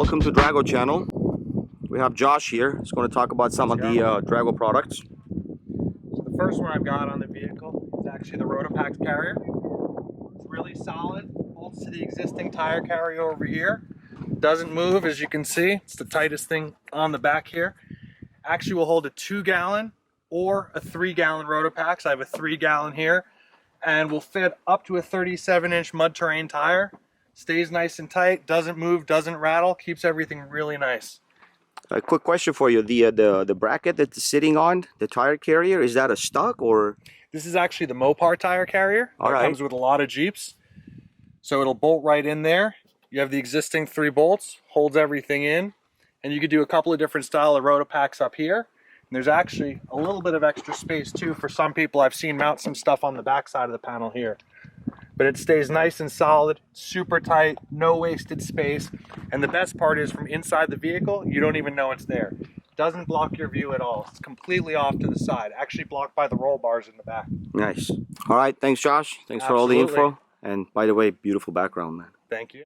welcome to Drago channel. We have Josh here. He's going to talk about some of the Drago products. So the first one I've got on the vehicle is actually the Rotopax carrier. It's really solid, bolts to the existing tire carrier over here. Doesn't move, as you can see. It's the tightest thing on the back here. Actually will hold a 2-gallon or a 3-gallon Rotopax. I have a 3-gallon here, and will fit up to a 37-inch mud terrain tire. Stays nice and tight, doesn't move, doesn't rattle, keeps everything really nice. A quick question for you. The bracket that's sitting on the tire carrier, is that a stock or? This is actually the Mopar tire carrier. It comes with a lot of Jeeps. So it'll bolt right in there. You have the existing 3 bolts, holds everything in. And you could do a couple of different style of Rotopax up here. And there's actually a little bit of extra space too for some people. I've seen mount some stuff on the back side of the panel here. But it stays nice and solid, super tight, no wasted space. And the best part is, from inside the vehicle, you don't even know it's there. It doesn't block your view at all. It's completely off to the side, actually blocked by the roll bars in the back. Nice. All right, thanks Josh. Thanks for all the info. And by the way, beautiful background, man. Thank you.